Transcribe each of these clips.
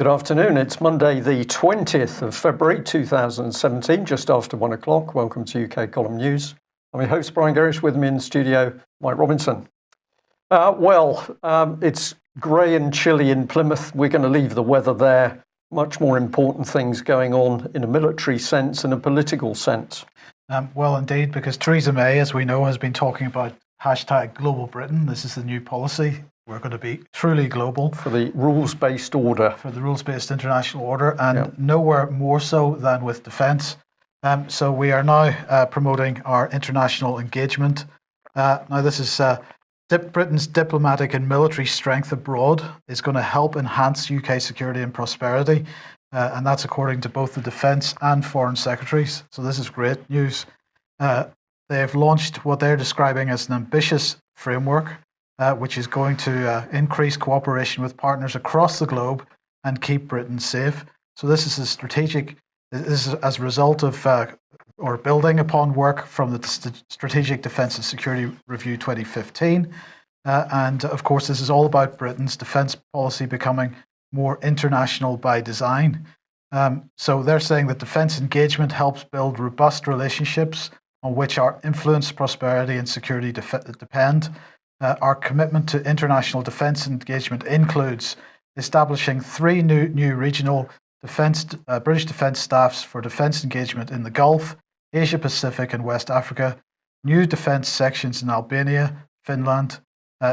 Good afternoon. It's Monday, the 20th of February 2017, just after 1 o'clock. Welcome to UK Column News. I'm your host, Brian Gerrish. With me in the studio, Mike Robinson. It's grey and chilly in Plymouth. We're going to leave the weather there. Much more important things going on in a military sense and a political sense. Well, indeed, because Theresa May, as we know, has been talking about hashtag Global Britain. This is the new policy. We're going to be truly global. For the rules-based order. For the rules-based international order, and nowhere more so than with defence. So we are now promoting our international engagement. Now this is Britain's diplomatic and military strength abroad is going to help enhance UK security and prosperity. And that's according to both the Defence and Foreign Secretaries. So this is great news. They've launched what they're describing as an ambitious framework, which is going to increase cooperation with partners across the globe and keep Britain safe. So this is this is as a result of or building upon work from the Strategic Defence and Security Review 2015. And of course, this is all about Britain's defence policy becoming more international by design. So they're saying that defence engagement helps build robust relationships on which our influence, prosperity and security depend. Our commitment to international defence engagement includes establishing 3 new regional British defence staffs for defence engagement in the Gulf, Asia Pacific and West Africa, new defence sections in Albania, Finland,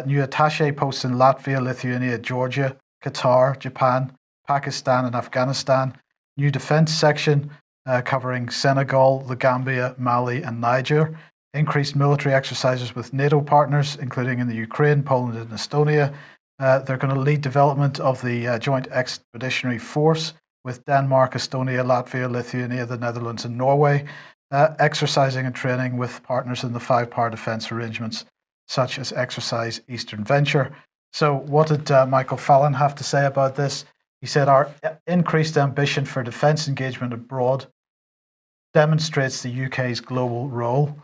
new attaché posts in Latvia, Lithuania, Georgia, Qatar, Japan, Pakistan and Afghanistan, new defence section covering Senegal, the Gambia, Mali and Niger, increased military exercises with NATO partners, including in the Ukraine, Poland and Estonia. They're going to lead development of the Joint Expeditionary Force with Denmark, Estonia, Latvia, Lithuania, the Netherlands and Norway, exercising and training with partners in the 5-power defence arrangements, such as Exercise Eastern Venture. So what did Michael Fallon have to say about this? He said, our increased ambition for defence engagement abroad demonstrates the UK's global role.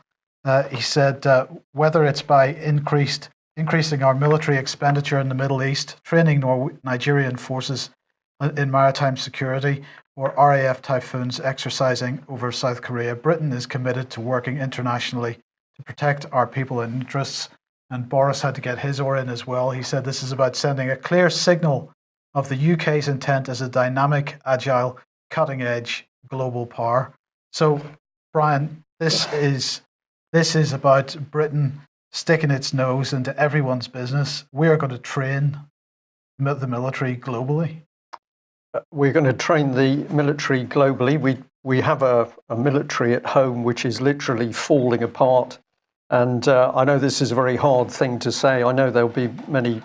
He said, whether it's by increasing our military expenditure in the Middle East, training Nigerian forces in maritime security, or RAF Typhoons exercising over South Korea, Britain is committed to working internationally to protect our people and interests. And Boris had to get his oar in as well. He said this is about sending a clear signal of the UK's intent as a dynamic, agile, cutting-edge global power. So, Brian, this is about Britain sticking its nose into everyone's business. We are going to train the military globally. We're going to train the military globally. We have a military at home which is literally falling apart. And I know this is a very hard thing to say. I know there'll be many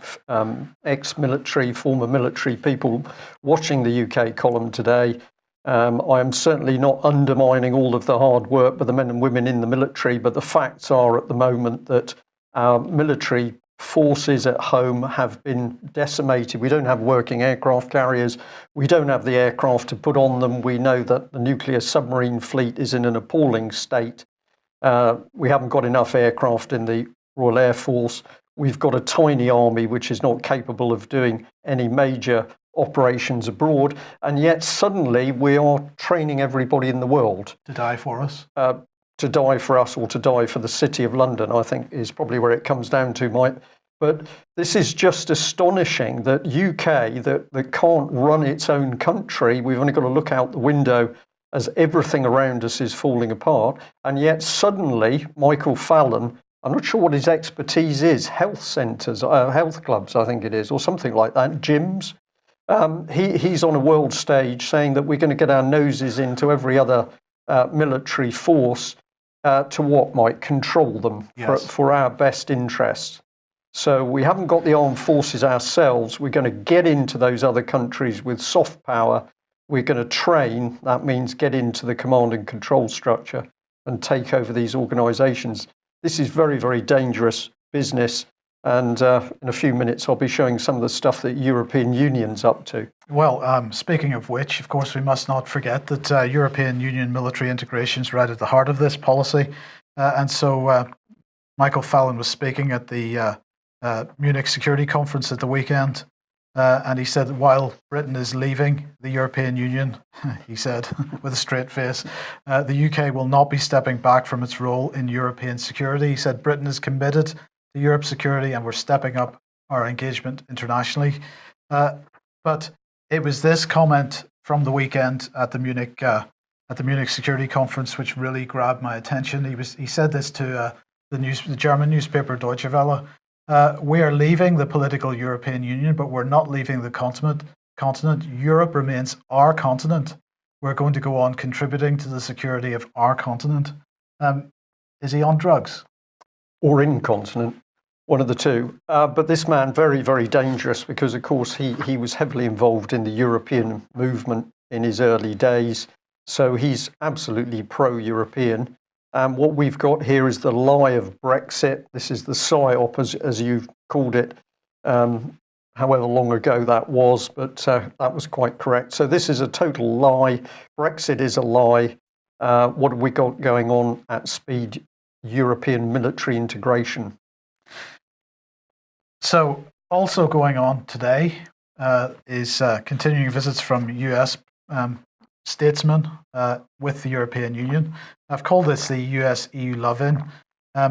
ex-military, former military people watching the UK column today. I am certainly not undermining all of the hard work by the men and women in the military, but the facts are at the moment that our military forces at home have been decimated. We don't have working aircraft carriers. We don't have the aircraft to put on them. We know that the nuclear submarine fleet is in an appalling state. We haven't got enough aircraft in the Royal Air Force. We've got a tiny army which is not capable of doing any major operations abroad, and yet suddenly we are training everybody in the world to die for us. To die for us or to die for the City of London, I think is probably where it comes down to, Mike. But this is just astonishing that UK, that can't run its own country, we've only got to look out the window as everything around us is falling apart. And yet suddenly, Michael Fallon, I'm not sure what his expertise is, health centres, health clubs, I think it is, or something like that, gyms. He's on a world stage saying that we're going to get our noses into every other military force to what might control them for our best interests. So we haven't got the armed forces ourselves. We're going to get into those other countries with soft power. We're going to train. That means get into the command and control structure and take over these organisations. This is very, very dangerous business. And in a few minutes, I'll be showing some of the stuff that European Union's up to. Well, speaking of which, of course, we must not forget that European Union military integration is right at the heart of this policy. And so Michael Fallon was speaking at the Munich Security Conference at the weekend. And he said that while Britain is leaving the European Union, he said with a straight face, the UK will not be stepping back from its role in European security. He said Britain is committed to Europe's security and we're stepping up our engagement internationally. But it was this comment from the weekend at the Munich Security Conference which really grabbed my attention. He said this to the German newspaper Deutsche Welle. We are leaving the political European Union, but we're not leaving the continent. Europe remains our continent. We're going to go on contributing to the security of our continent. Is he on drugs? Or incontinent, one of the two. But this man, very, very dangerous because, of course, he was heavily involved in the European movement in his early days. So he's absolutely pro-European. And what we've got here is the lie of Brexit. This is the PSYOP, as you've called it, however long ago that was, but that was quite correct. So this is a total lie. Brexit is a lie. What have we got going on at speed? European military integration. So also going on today is continuing visits from US statesmen with the European Union. I've called this the US-EU love-in.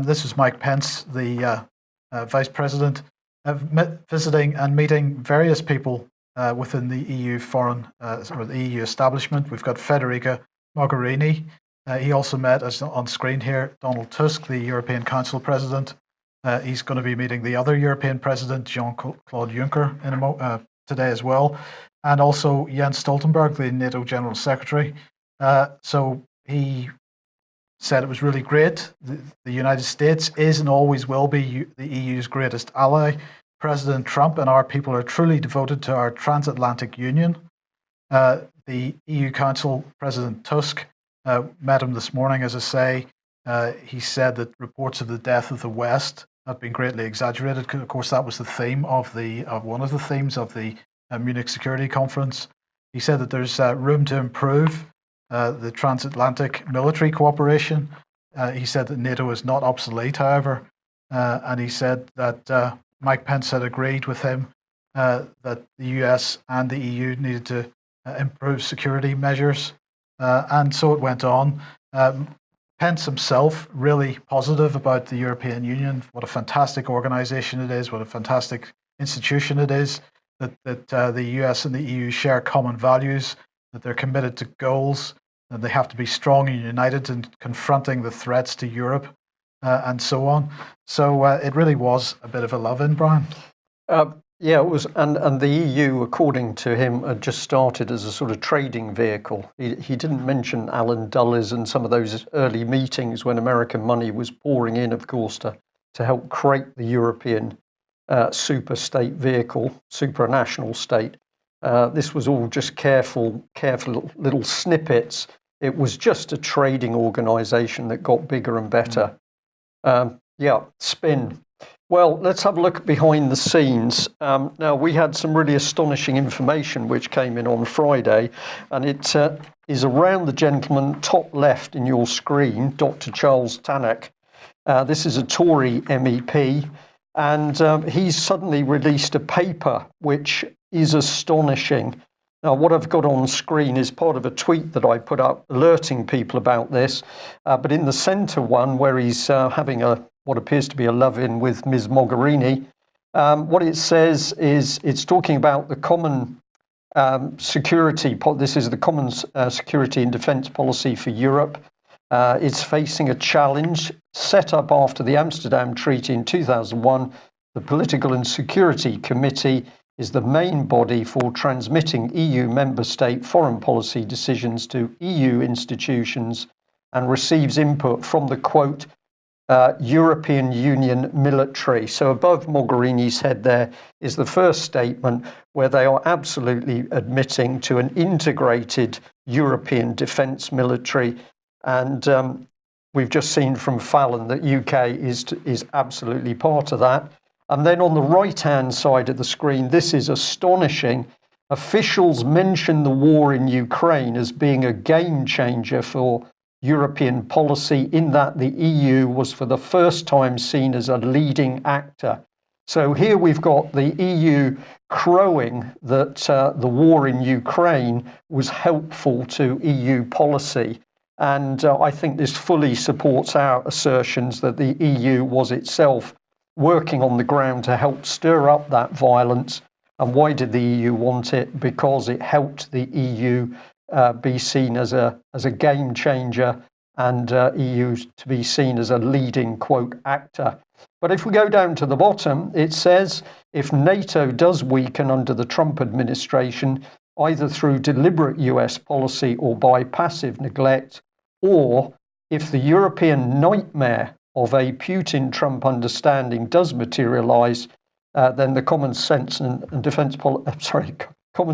This was Mike Pence, the Vice President, visiting and meeting various people within the EU or the EU establishment. We've got Federica Mogherini. He also met, as on screen here, Donald Tusk, the European Council President. He's going to be meeting the other European President, Jean-Claude Juncker, today as well. And also Jens Stoltenberg, the NATO General Secretary. So he said it was really great. The United States is and always will be the EU's greatest ally. President Trump and our people are truly devoted to our transatlantic union. The EU Council President Tusk met him this morning, as I say. He said that reports of the death of the West have been greatly exaggerated. Of course, that was the theme of one of the themes of the Munich Security Conference. He said that there's room to improve the transatlantic military cooperation. He said that NATO is not obsolete, however, and he said that Mike Pence had agreed with him that the US and the EU needed to improve security measures, and so it went on. Pence himself really positive about the European Union, what a fantastic organization it is, what a fantastic institution it is, that the US and the EU share common values, that they're committed to goals, that they have to be strong and united in confronting the threats to Europe, and so on. So it really was a bit of a love-in, Brian. Yeah, it was, and the EU, according to him, had just started as a sort of trading vehicle. He didn't mention Alan Dulles and some of those early meetings when American money was pouring in, of course, to help create the European super state vehicle, supranational state. This was all just careful little snippets. It was just a trading organization that got bigger and better. Spin. Well, let's have a look behind the scenes. Now, we had some really astonishing information which came in on Friday, and it is around the gentleman top left in your screen, Dr. Charles Tannock. This is a Tory MEP, and he's suddenly released a paper which is astonishing. Now, what I've got on screen is part of a tweet that I put up alerting people about this, but in the centre one, where he's having what appears to be a love-in with Ms. Mogherini, what it says is it's talking about the common security. This is the common security and defence policy for Europe. It's facing a challenge set up after the Amsterdam Treaty in 2001. The Political and Security Committee is the main body for transmitting EU member state foreign policy decisions to EU institutions and receives input from the, quote, European Union military. So above Mogherini's head there is the first statement where they are absolutely admitting to an integrated European defence military. And we've just seen from Fallon that UK is absolutely part of that. And then on the right-hand side of the screen, this is astonishing. Officials mention the war in Ukraine as being a game changer for European policy, in that the EU was for the first time seen as a leading actor So here we've got the EU crowing that the war in Ukraine was helpful to EU policy. And I think this fully supports our assertions that the EU was itself working on the ground to help stir up that violence. And why did the EU want it? Because it helped the EU be seen as a game changer, and EU to be seen as a leading, quote, actor. But if we go down to the bottom, it says if NATO does weaken under the Trump administration, either through deliberate US policy or by passive neglect, or if the European nightmare of a Putin-Trump understanding does materialize, then the common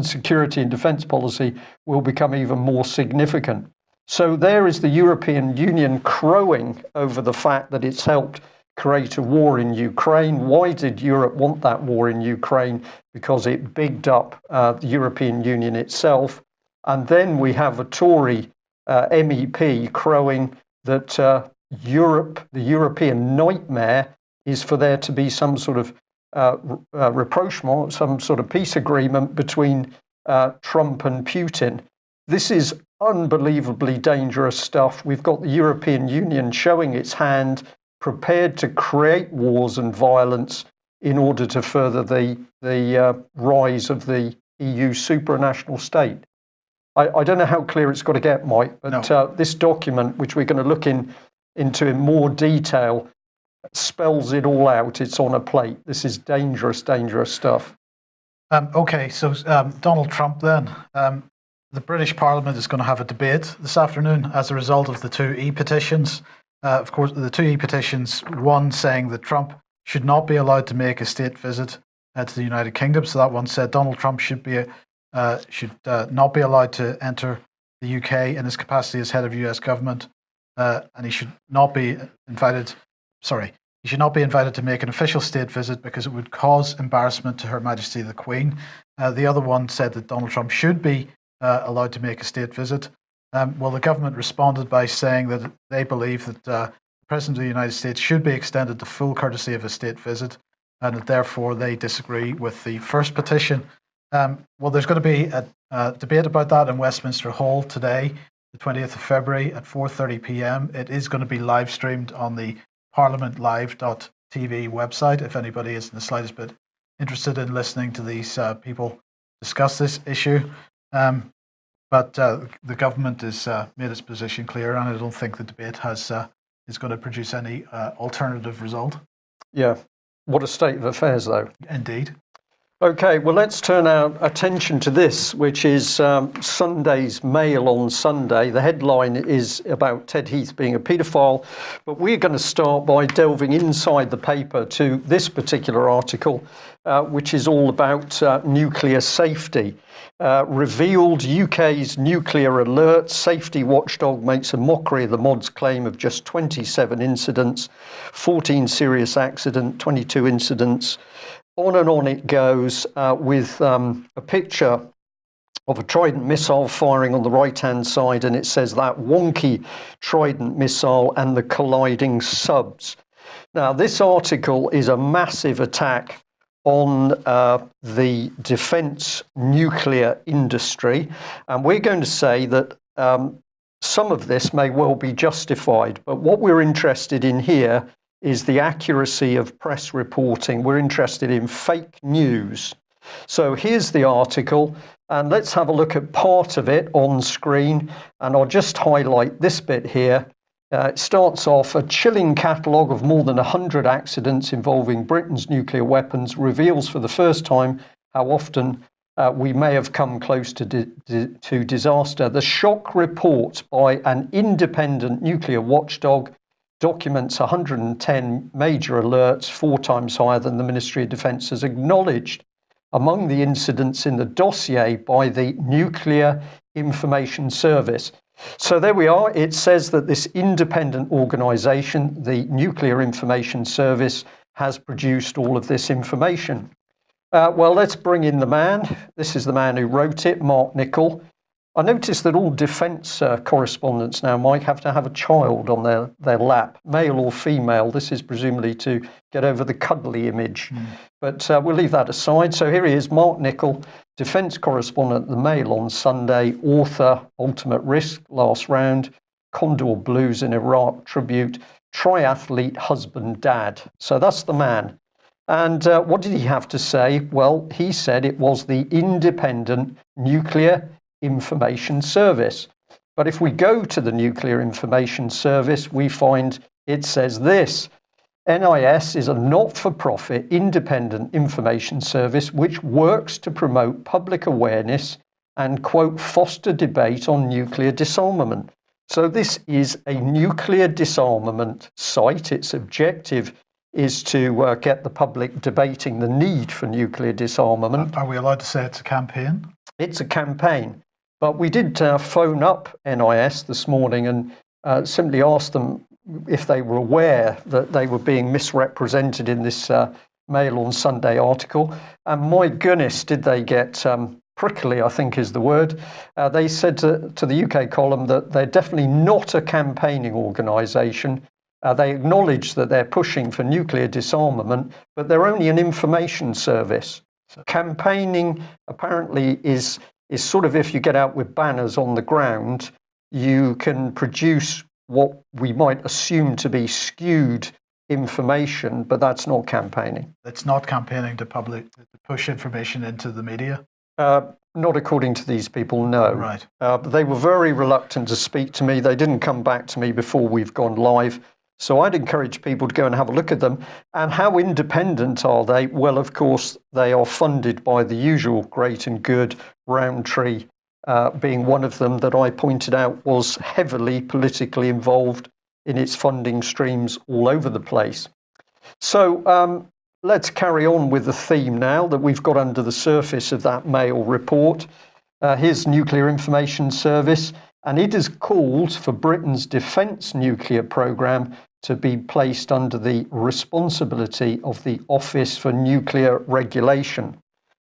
security and defense policy will become even more significant. So there is the European Union crowing over the fact that it's helped create a war in Ukraine. Why did Europe want that war in Ukraine? Because it bigged up the European Union itself. And then we have a Tory MEP crowing that Europe, the European nightmare, is for there to be some sort of rapprochement, some sort of peace agreement between Trump and Putin. This is unbelievably dangerous stuff. We've got the European Union showing its hand, prepared to create wars and violence in order to further the rise of the EU supranational state. I don't know how clear it's got to get, Mike, but no. This document, which we're going to look into in more detail, spells it all out. It's on a plate. This is dangerous, dangerous stuff. Okay, so Donald Trump then. The British Parliament is going to have a debate this afternoon as a result of the two e-petitions. Of course, the two e-petitions, one saying that Trump should not be allowed to make a state visit to the United Kingdom. So that one said Donald Trump should not be allowed to enter the UK in his capacity as head of US government, and he should not be invited. He should not be invited to make an official state visit because it would cause embarrassment to Her Majesty the Queen. The other one said that Donald Trump should be allowed to make a state visit. Well, the government responded by saying that they believe that the President of the United States should be extended the full courtesy of a state visit, and that therefore they disagree with the first petition. Well, there's going to be a debate about that in Westminster Hall today, the 20th of February at 4:30 p.m. It is going to be live streamed on the parliamentlive.tv website if anybody is in the slightest bit interested in listening to these people discuss this issue. But the government has made its position clear, and I don't think the debate is going to produce any alternative result. Yeah. What a state of affairs, though. Indeed. Okay, well, let's turn our attention to this, which is Sunday's Mail on Sunday. The headline is about Ted Heath being a paedophile, but we're going to start by delving inside the paper to this particular article, which is all about nuclear safety. Revealed UK's nuclear alert. Safety watchdog makes a mockery of the MOD's claim of just 27 incidents, 14 serious accidents, 22 incidents. On and on it goes with a picture of a Trident missile firing on the right-hand side, and it says that wonky Trident missile and the colliding subs. Now, this article is a massive attack on the defence nuclear industry, and we're going to say that some of this may well be justified, but what we're interested in here is the accuracy of press reporting. We're interested in fake news. So here's the article, and let's have a look at part of it on screen, and I'll just highlight this bit here. It starts off, a chilling catalogue of more than 100 accidents involving Britain's nuclear weapons reveals for the first time how often we may have come close to disaster. The shock report by an independent nuclear watchdog documents 110 major alerts, 4 times higher than the Ministry of Defence has acknowledged. Among the incidents in the dossier by the Nuclear Information Service. So there we are. It says that this independent organisation, the Nuclear Information Service, has produced all of this information. Well, let's bring in the man. This is the man who wrote it, Mark Nichol. I noticed that all defence correspondents now, Mike, have to have a child on their lap, male or female. This is presumably to get over the cuddly image. But we'll leave that aside. So here he is, Mark Nichol, defence correspondent at the Mail on Sunday, author, Ultimate Risk, Last Round, Condor Blues in Iraq, Tribute, triathlete, husband, dad. So that's the man. And what did he have to say? Well, he said it was the Independent Nuclear Information Service. But if we go to the Nuclear Information Service, we find it says this: NIS is a not-for-profit independent information service which works to promote public awareness and, quote, foster debate on nuclear disarmament. So this is a nuclear disarmament site. Its objective is to get the public debating the need for nuclear disarmament. Are we allowed to say it's a campaign? It's a campaign. But we did phone up NIS this morning and simply asked them if they were aware that they were being misrepresented in this Mail on Sunday article. And my goodness, did they get prickly, I think is the word. They said to the UK column that they're definitely not a campaigning organisation. They acknowledge that they're pushing for nuclear disarmament, but they're only an information service. Campaigning apparently is sort of, if you get out with banners on the ground, you can produce what we might assume to be skewed information, but that's not campaigning. It's not campaigning to push information into the media? Not according to these people, no. Right. They were very reluctant to speak to me. They didn't come back to me before we've gone live. So I'd encourage people to go and have a look at them. And how independent are they? Well, of course, they are funded by the usual great and good, Rowntree being one of them that I pointed out was heavily politically involved in its funding streams all over the place. So let's carry on with the theme now that we've got under the surface of that Mail report. Here's Nuclear Information Service, and it has called for Britain's defence nuclear programme to be placed under the responsibility of the Office for Nuclear Regulation.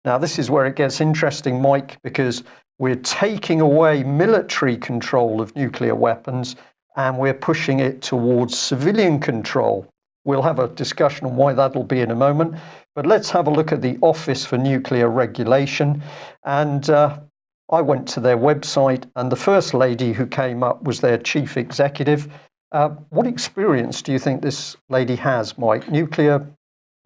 Now, this is where it gets interesting, Mike, because we're taking away military control of nuclear weapons and we're pushing it towards civilian control. We'll have a discussion on why that'll be in a moment. But let's have a look at the Office for Nuclear Regulation. And I went to their website, and the first lady who came up was their chief executive. What experience do you think this lady has, Mike? Nuclear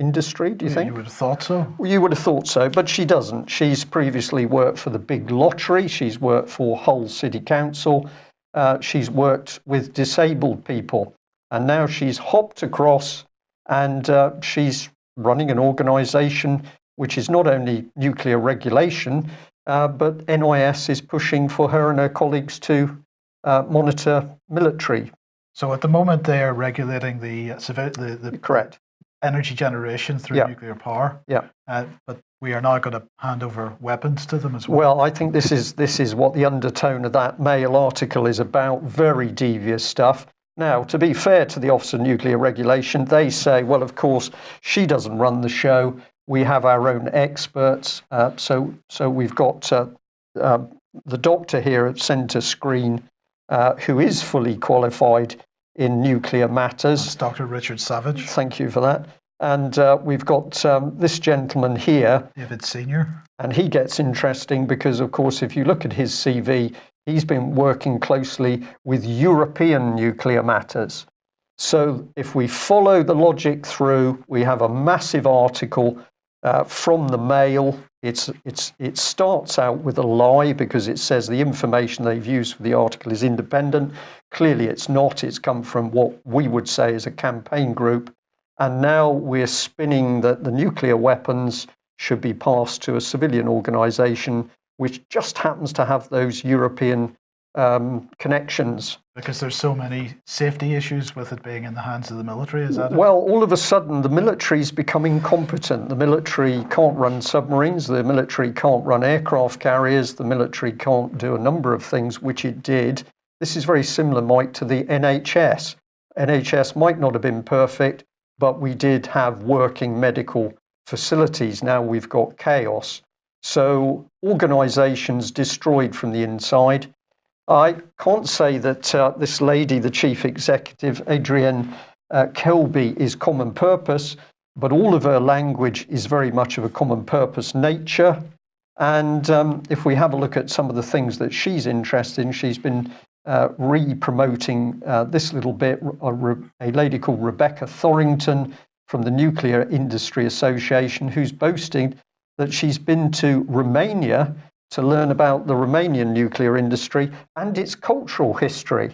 industry, do you think? You would have thought so. Well, you would have thought so, but she doesn't. She's previously worked for the big lottery. She's worked for Hull City Council. She's worked with disabled people. And now she's hopped across and she's running an organisation which is not only nuclear regulation, but NIS is pushing for her and her colleagues to monitor military. So at the moment they are regulating the Correct. energy generation through nuclear power. Yeah. But we are now going to hand over weapons to them as well. Well, I think this is what the undertone of that Mail article is about. Very devious stuff. Now, to be fair to the Office of Nuclear Regulation, they say, well, of course, she doesn't run the show. We have our own experts. So we've got the doctor here at centre screen, who is fully qualified in nuclear matters. That's Dr. Richard Savage. Thank you for that. And we've got this gentleman here. David Senior. And he gets interesting because, of course, if you look at his CV, he's been working closely with European nuclear matters. So if we follow the logic through, we have a massive article from the Mail. It starts out with a lie because it says the information they've used for the article is independent. Clearly it's not. It's come from what we would say is a campaign group. And now we're spinning that the nuclear weapons should be passed to a civilian organisation which just happens to have those European connections. Because there's so many safety issues with it being in the hands of the military, is that it? Well, all of a sudden, the military's become incompetent. The military can't run submarines. The military can't run aircraft carriers. The military can't do a number of things, which it did. This is very similar, Mike, to the NHS. NHS might not have been perfect, but we did have working medical facilities. Now we've got chaos. So organisations destroyed from the inside. I can't say that this lady, the chief executive, Adrienne Kelby, is common purpose, but all of her language is very much of a common purpose nature. And if we have a look at some of the things that she's interested in, she's been re-promoting this little bit, a lady called Rebecca Thorington from the Nuclear Industry Association, who's boasting that she's been to Romania to learn about the Romanian nuclear industry and its cultural history.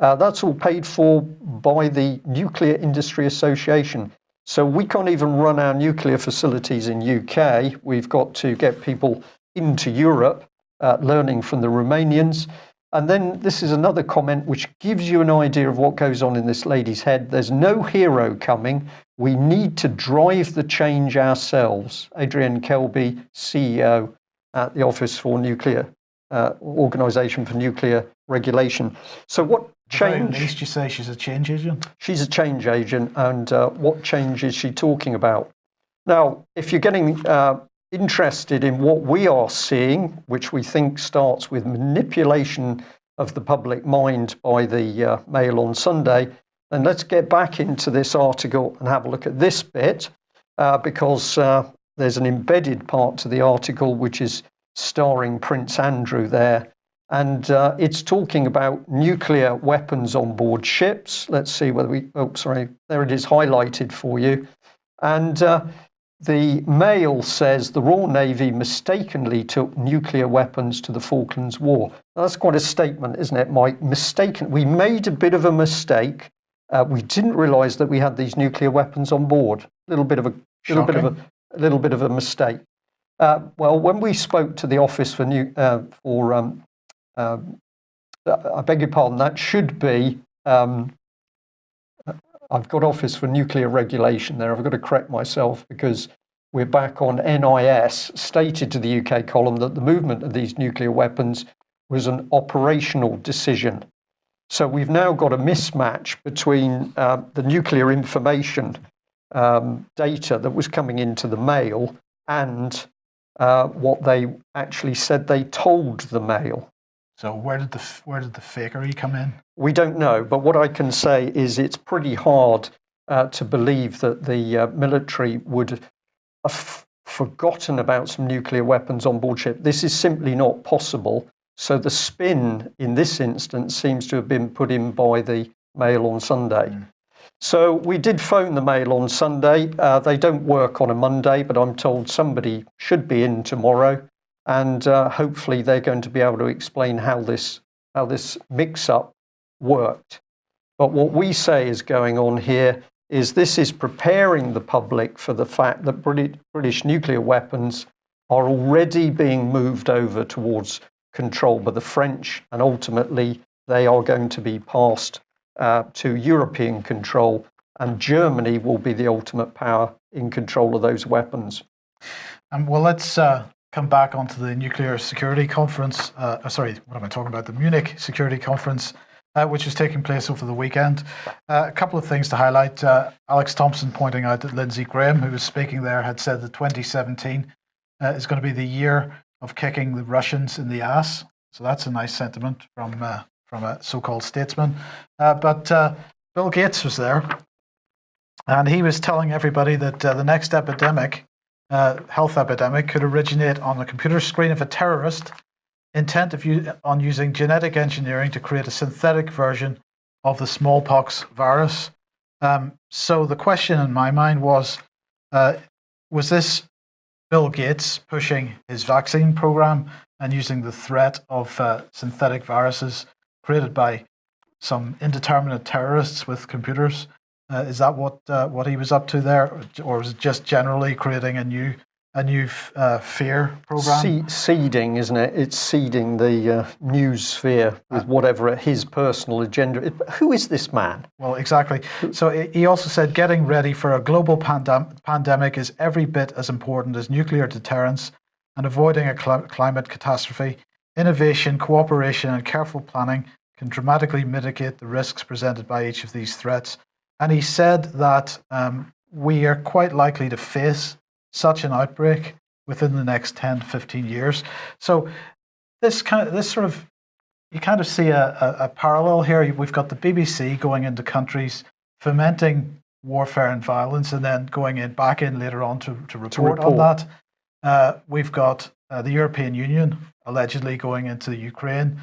That's all paid for by the Nuclear Industry Association. So we can't even run our nuclear facilities in UK. We've got to get people into Europe, learning from the Romanians. And then this is another comment which gives you an idea of what goes on in this lady's head. There's no hero coming. We need to drive the change ourselves. Adrienne Kelby, CEO at the Office for Nuclear, Organisation for Nuclear Regulation. So what change? At least you say she's a change agent. She's a change agent, and what change is she talking about? Now, if you're getting interested in what we are seeing, which we think starts with manipulation of the public mind by the Mail on Sunday, then let's get back into this article and have a look at this bit, because there's an embedded part to the article which is starring Prince Andrew there. And it's talking about nuclear weapons on board ships. Let's see whether there it is highlighted for you. And the Mail says the Royal Navy mistakenly took nuclear weapons to the Falklands War. Now, that's quite a statement, isn't it, Mike? Mistaken. We made a bit of a mistake. We didn't realise that we had these nuclear weapons on board. A little bit of a mistake. Well, when we spoke to the Office for I beg your pardon, that should be, I've got Office for Nuclear Regulation there. I've got to correct myself because we're back on NIS, stated to the UK column that the movement of these nuclear weapons was an operational decision. So we've now got a mismatch between the nuclear information data that was coming into the Mail and what they actually said they told the Mail. So where did the fakery come in? We don't know, but what I can say is it's pretty hard to believe that the military would have forgotten about some nuclear weapons on board ship. This is simply not possible. So the spin in this instance seems to have been put in by the Mail on Sunday. So we did phone the Mail on Sunday. They don't work on a Monday, but I'm told somebody should be in tomorrow. And hopefully they're going to be able to explain how this mix-up worked. But what we say is going on here is this is preparing the public for the fact that British nuclear weapons are already being moved over towards control by the French, and ultimately they are going to be passed to European control, and Germany will be the ultimate power in control of those weapons. Well, let's come back onto the Nuclear Security Conference. The Munich Security Conference, which is taking place over the weekend. A couple of things to highlight. Alex Thompson pointing out that Lindsey Graham, who was speaking there, had said that 2017 is going to be the year of kicking the Russians in the ass. So that's a nice sentiment from a so-called statesman. But Bill Gates was there, and he was telling everybody that the next epidemic, health epidemic, could originate on the computer screen of a terrorist intent on using genetic engineering to create a synthetic version of the smallpox virus. So the question in my mind was this Bill Gates pushing his vaccine program and using the threat of synthetic viruses created by some indeterminate terrorists with computers? Is that what he was up to there, or was it just generally creating a new fear program? Seeding, isn't it? It's seeding the news sphere with whatever his personal agenda. Who is this man? Well, exactly. So he also said getting ready for a global pandemic is every bit as important as nuclear deterrence and avoiding a climate catastrophe. Innovation, cooperation, and careful planning can dramatically mitigate the risks presented by each of these threats. And he said that we are quite likely to face such an outbreak within the next 10 to 15 years. So you kind of see a parallel here. We've got the BBC going into countries, fomenting warfare and violence, and then going back in later on to report on that. We've got the European Union allegedly going into Ukraine,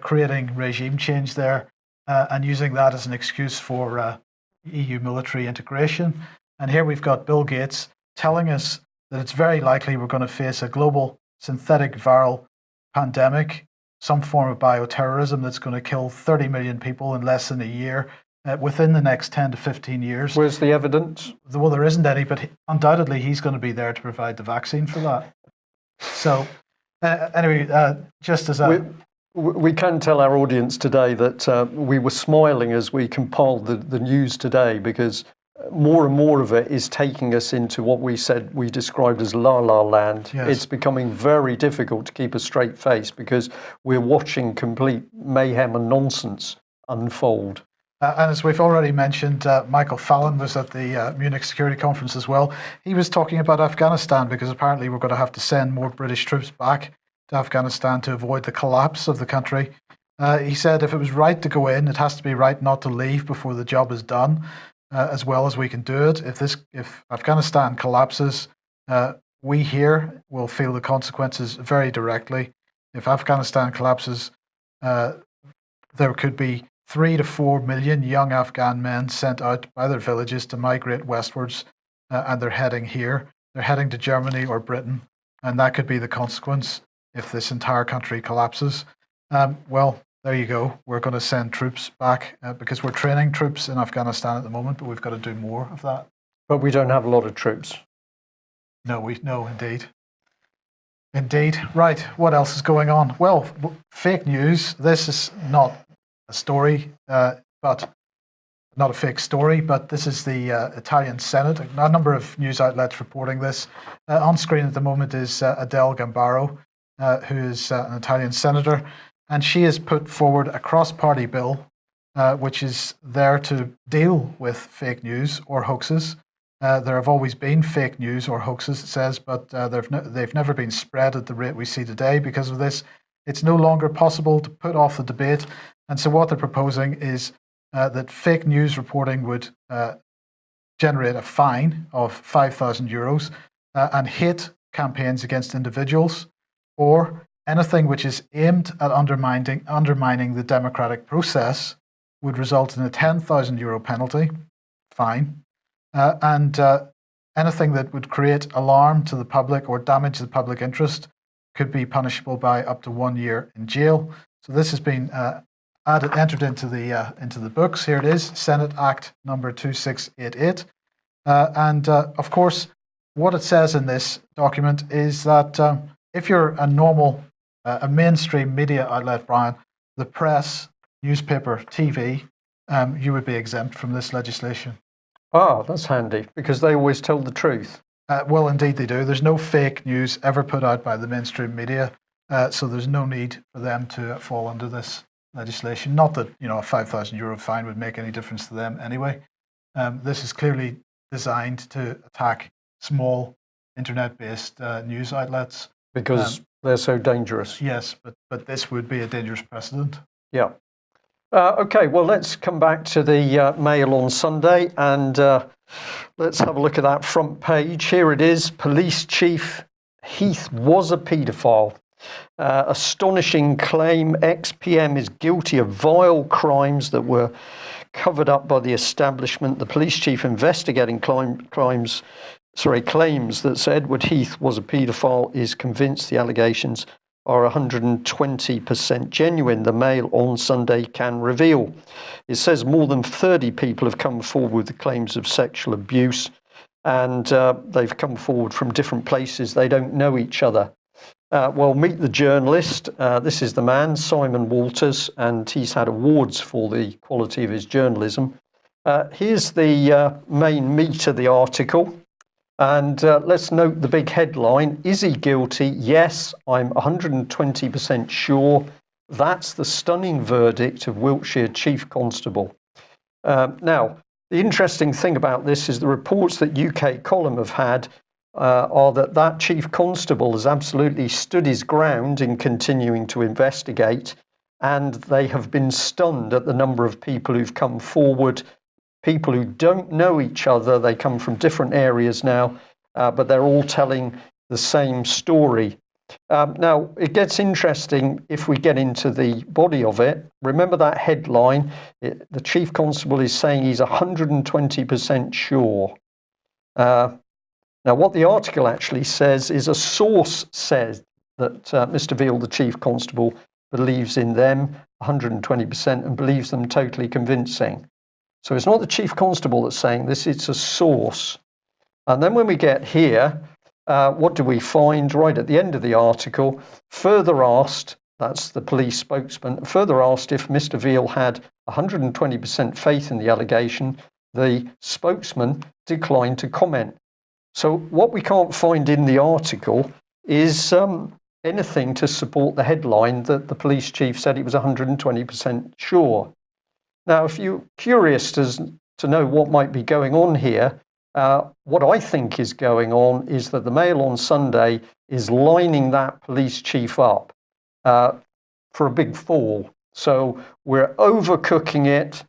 creating regime change there, and using that as an excuse for EU military integration. And here we've got Bill Gates telling us that it's very likely we're going to face a global synthetic viral pandemic, some form of bioterrorism that's going to kill 30 million people in less than a year within the next 10 to 15 years. Where's the evidence? Well, there isn't any, but undoubtedly he's going to be there to provide the vaccine for that. So anyway, just as we can tell our audience today that we were smiling as we compiled the news today, because more and more of it is taking us into what we described as la-la land. Yes. It's becoming very difficult to keep a straight face because we're watching complete mayhem and nonsense unfold. And as we've already mentioned, Michael Fallon was at the Munich Security Conference as well. He was talking about Afghanistan because apparently we're going to have to send more British troops back to Afghanistan to avoid the collapse of the country. He said if it was right to go in, it has to be right not to leave before the job is done. As well as we can do it. If Afghanistan collapses, we here will feel the consequences very directly. If Afghanistan collapses, there could be 3 to 4 million young Afghan men sent out by their villages to migrate westwards, and they're heading here. They're heading to Germany or Britain, and that could be the consequence if this entire country collapses. Well, there you go. We're going to send troops back because we're training troops in Afghanistan at the moment, but we've got to do more of that. But we don't have a lot of troops. No, indeed. Indeed. Right. What else is going on? Well, fake news. This is not a story, but not a fake story, but this is the Italian Senate. A number of news outlets reporting this. On screen at the moment is Adele Gambaro, who is an Italian senator. And she has put forward a cross-party bill, which is there to deal with fake news or hoaxes. There have always been fake news or hoaxes, it says, but they've never been spread at the rate we see today. Because of this, it's no longer possible to put off the debate. And so what they're proposing is that fake news reporting would generate a fine of €5,000 and hate campaigns against individuals, or anything which is aimed at undermining the democratic process would result in a €10,000 penalty, fine, and anything that would create alarm to the public or damage the public interest could be punishable by up to 1 year in jail. So this has been entered into the books. Here it is, Senate Act number 2688, and of course, what it says in this document is that if you're a mainstream media outlet, Brian, the press, newspaper, TV, you would be exempt from this legislation. Ah, that's handy, because they always tell the truth. Well, indeed they do. There's no fake news ever put out by the mainstream media, so there's no need for them to fall under this legislation. Not that, a €5,000 fine would make any difference to them anyway. This is clearly designed to attack small internet-based news outlets. Because they're so dangerous. Yes, but this would be a dangerous precedent. Yeah. Okay, well, let's come back to the Mail on Sunday, and let's have a look at that front page. Here it is. Police Chief Heath was a paedophile. Astonishing claim. Ex-PM is guilty of vile crimes that were covered up by the establishment. The police chief investigating claims that Sir Edward Heath was a paedophile is convinced the allegations are 120% genuine, the Mail on Sunday can reveal. It says more than 30 people have come forward with the claims of sexual abuse, and they've come forward from different places. They don't know each other. Well, meet the journalist. This is the man, Simon Walters, and he's had awards for the quality of his journalism. Here's the main meat of the article. And let's note the big headline. Is he guilty? Yes, I'm 120% sure. That's the stunning verdict of Wiltshire Chief Constable. Now, the interesting thing about this is the reports that UK Column have had are that Chief Constable has absolutely stood his ground in continuing to investigate, and they have been stunned at the number of people who've come forward, people who don't know each other. They come from different areas now, but they're all telling the same story. Now, it gets interesting if we get into the body of it. Remember that headline? The Chief Constable is saying he's 120% sure. Now, what the article actually says is a source says that Mr. Veal, the Chief Constable, believes in them 120% and believes them totally convincing. So it's not the Chief Constable that's saying this, it's a source. And then when we get here, what do we find? Right at the end of the article, further asked, that's the police spokesman, further asked if Mr. Veal had 120% faith in the allegation, the spokesman declined to comment. So what we can't find in the article is anything to support the headline that the police chief said he was 120% sure. Now, if you're curious to know what might be going on here, what I think is going on is that the Mail on Sunday is lining that police chief up for a big fall. So we're overcooking it,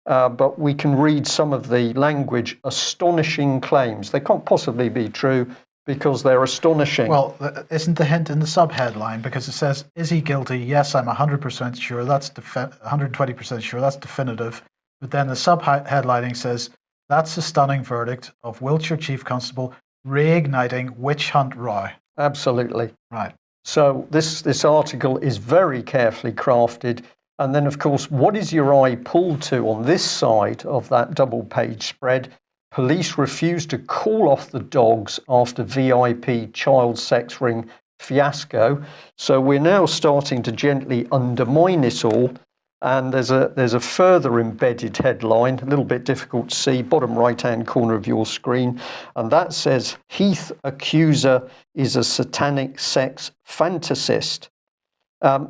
but we can read some of the language, astonishing claims. They can't possibly be true because they're astonishing. Well, isn't the hint in the subheadline? Because it says, is he guilty? Yes, I'm 100% sure. That's 120% sure. That's definitive. But then the subheadlining says, that's the stunning verdict of Wiltshire Chief Constable reigniting witch hunt row. Absolutely. Right. So this article is very carefully crafted. And then, of course, what is your eye pulled to on this side of that double-page spread? Police refuse to call off the dogs after VIP child sex ring fiasco. So we're now starting to gently undermine it all. And there's a further embedded headline, a little bit difficult to see, bottom right-hand corner of your screen. And that says, Heath accuser is a satanic sex fantasist.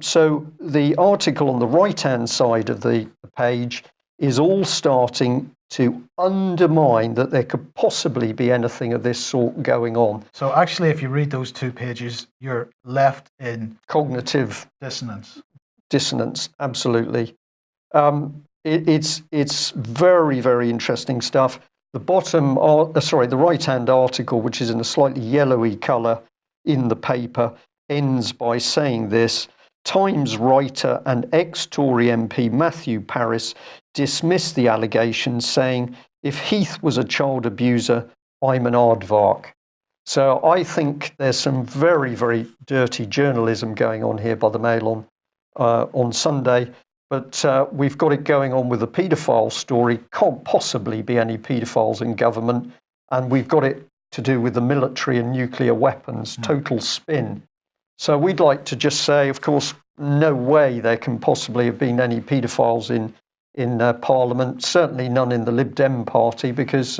So the article on the right-hand side of the page is all starting to undermine that there could possibly be anything of this sort going on. So actually, if you read those 2 pages, you're left in cognitive dissonance, absolutely. It's very, very interesting stuff. The the right-hand article, which is in a slightly yellowy colour in the paper, ends by saying this: Times writer and ex-Tory MP Matthew Parris dismissed the allegations, saying, if Heath was a child abuser, I'm an aardvark. So I think there's some very, very dirty journalism going on here by the Mail on Sunday. But we've got it going on with the paedophile story. Can't possibly be any paedophiles in government. And we've got it to do with the military and nuclear weapons. Total spin. So we'd like to just say, of course, no way there can possibly have been any paedophiles in Parliament. Certainly none in the Lib Dem party, because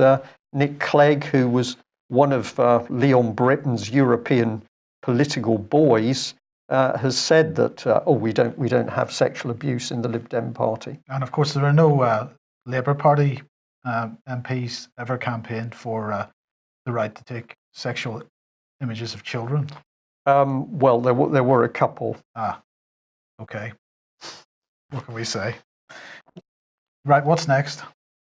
Nick Clegg, who was one of Leon Britton's European political boys, has said that we don't have sexual abuse in the Lib Dem party. And of course, there are no Labour Party MPs ever campaigned for the right to take sexual images of children. Well, there were a couple. Okay. What can we say? Right, what's next?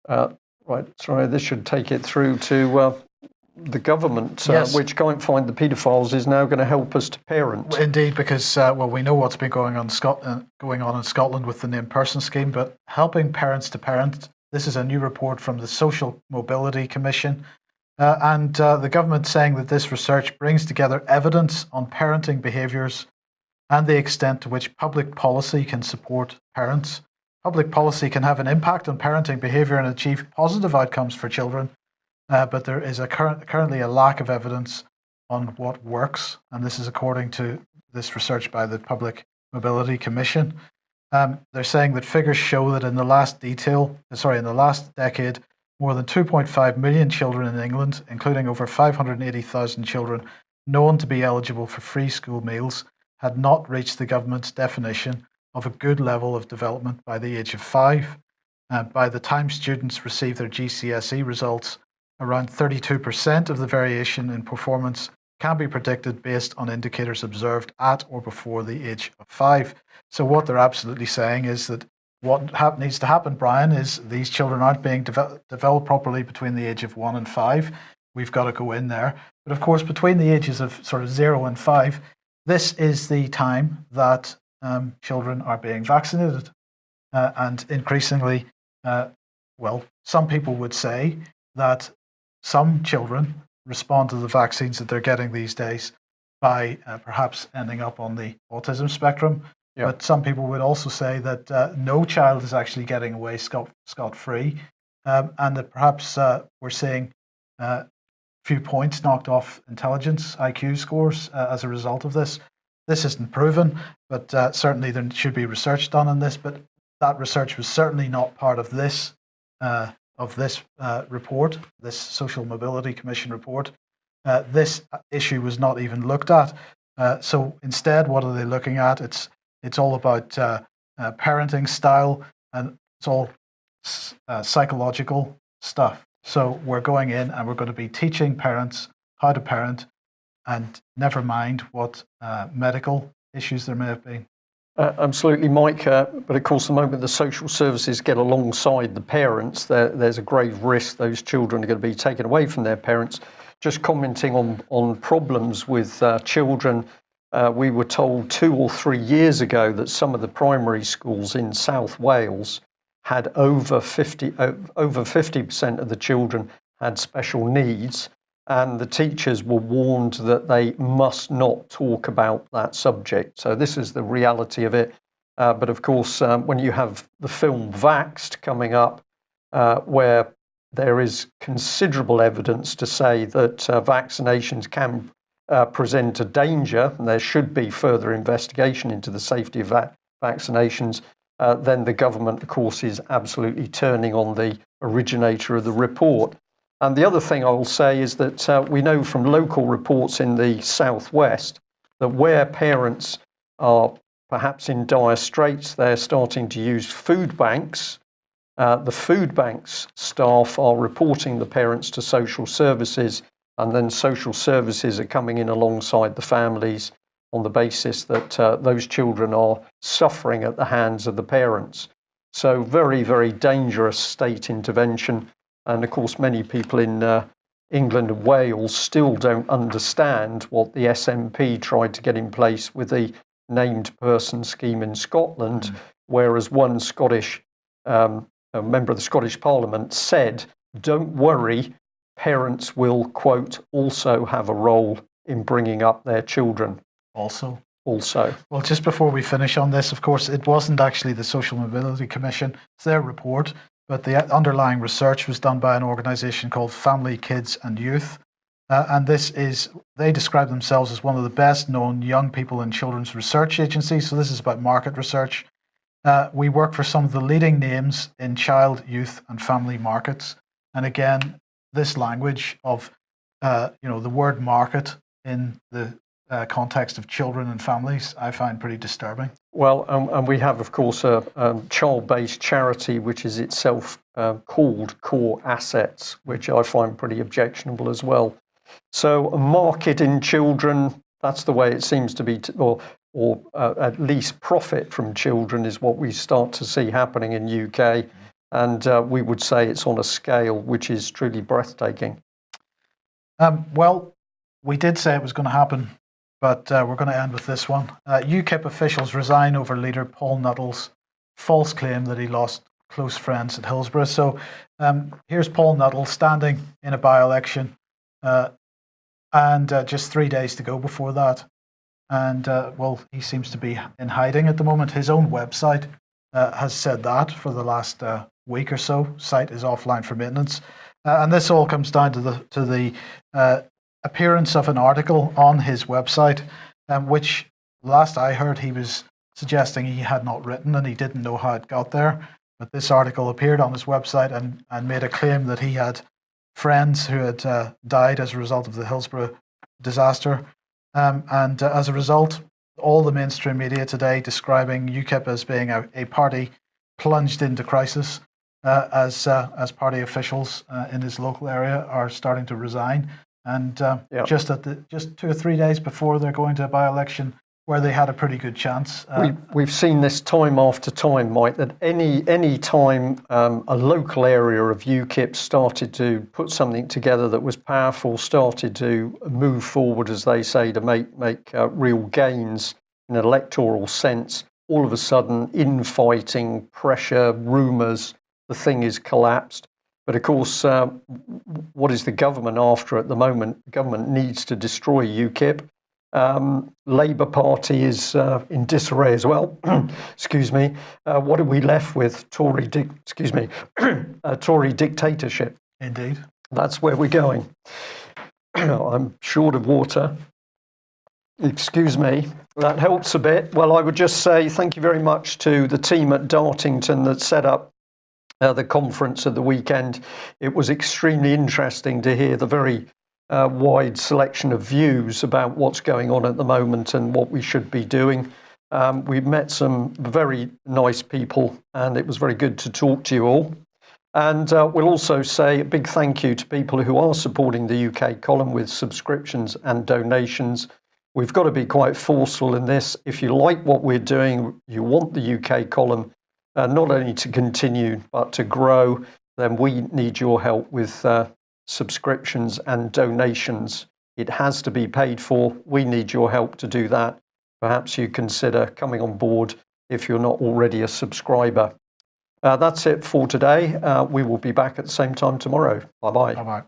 Right, sorry, this should take it through to the government, yes. Which can't find the paedophiles, is now going to help us to parent. Indeed, because we know what's been going on in Scotland with the named person scheme, but helping parents to parent. This is a new report from the Social Mobility Commission, and the government saying that this research brings together evidence on parenting behaviours and the extent to which public policy can support parents. Public policy can have an impact on parenting behaviour and achieve positive outcomes for children, but there is currently a lack of evidence on what works, and this is according to this research by the Public Mobility Commission. They're saying that figures show that in the last decade, more than 2.5 million children in England, including over 580,000 children known to be eligible for free school meals, had not reached the government's definition of a good level of development by the age of 5. By the time students receive their GCSE results, around 32% of the variation in performance can be predicted based on indicators observed at or before the age of 5. So what they're absolutely saying is that what needs to happen, Brian, is these children aren't being developed properly between the age of 1 and 5. We've got to go in there. But of course, between the ages of sort of 0 and 5, this is the time that children are being vaccinated. And increasingly, some people would say that some children respond to the vaccines that they're getting these days by perhaps ending up on the autism spectrum. Yeah. But some people would also say that no child is actually getting away scot-free, and that perhaps we're seeing a few points knocked off intelligence, IQ scores as a result of this. This isn't proven, but certainly there should be research done on this. But that research was certainly not part of this report, this Social Mobility Commission report. This issue was not even looked at. So instead, what are they looking at? It's all about parenting style, and it's all psychological stuff. So we're going in and we're going to be teaching parents how to parent, and never mind what medical issues there may have been. Absolutely, Mike. But of course, the moment the social services get alongside the parents, there's a grave risk those children are going to be taken away from their parents. Just commenting on problems with children, we were told 2 or 3 years ago that some of the primary schools in South Wales had over 50% of the children had special needs, and the teachers were warned that they must not talk about that subject. So this is the reality of it. But of course, when you have the film Vaxxed coming up, where there is considerable evidence to say that vaccinations can present a danger, and there should be further investigation into the safety of vaccinations, then the government, of course, is absolutely turning on the originator of the report. And the other thing I will say is that we know from local reports in the southwest that where parents are perhaps in dire straits, they're starting to use food banks. The food banks staff are reporting the parents to social services, and then social services are coming in alongside the families on the basis that those children are suffering at the hands of the parents. So very, very dangerous state intervention. And of course, many people in England and Wales still don't understand what the SNP tried to get in place with the named person scheme in Scotland, whereas one Scottish a member of the Scottish Parliament said, "Don't worry, parents will," quote, "also have a role in bringing up their children." Also. Well, just before we finish on this, of course, it wasn't actually the Social Mobility Commission. It's their report. But the underlying research was done by an organisation called Family, Kids and Youth. And they describe themselves as one of the best known young people and children's research agencies. So this is about market research. We work for some of the leading names in child, youth and family markets. And again, this language of, the word market in the context of children and families, I find pretty disturbing. Well, and we have, of course, a child-based charity, which is itself called Core Assets, which I find pretty objectionable as well. So a market in children, that's the way it seems to be, or at least profit from children is what we start to see happening in UK. And we would say it's on a scale which is truly breathtaking. Well, we did say it was going to happen. But we're going to end with this one. UKIP officials resign over leader Paul Nuttall's false claim that he lost close friends at Hillsborough. So here's Paul Nuttall standing in a by-election, and just 3 days to go before that. And, he seems to be in hiding at the moment. His own website has said that for the last week or so. Site is offline for maintenance. And this all comes down to the appearance of an article on his website, which last I heard he was suggesting he had not written and he didn't know how it got there. But this article appeared on his website and made a claim that he had friends who had died as a result of the Hillsborough disaster. And as a result, all the mainstream media today describing UKIP as being a party plunged into crisis. as party officials in his local area are starting to resign. And just 2 or 3 days before they're going to a by-election where they had a pretty good chance. We've seen this time after time, Mike, that any time a local area of UKIP started to put something together that was powerful, started to move forward, as they say, to make real gains in an electoral sense, all of a sudden infighting, pressure, rumours, the thing is collapsed. But of course, what is the government after at the moment? The government needs to destroy UKIP. Labour Party is in disarray as well. Excuse me. What are we left with? Tory dictatorship. Indeed. That's where we're going. I'm short of water. Excuse me. That helps a bit. Well, I would just say thank you very much to the team at Dartington that set up the conference at the weekend. It was extremely interesting to hear the very wide selection of views about what's going on at the moment and what we should be doing. We've met some very nice people, and it was very good to talk to you all. And we'll also say a big thank you to people who are supporting the UK column with subscriptions and donations. We've got to be quite forceful in this. If you like what we're doing, you want the UK column not only to continue but to grow, then we need your help with subscriptions and donations. It has to be paid for. We need your help to do that. Perhaps you consider coming on board if you're not already a subscriber. That's it for today. We will be back at the same time tomorrow. Bye-bye. Bye-bye.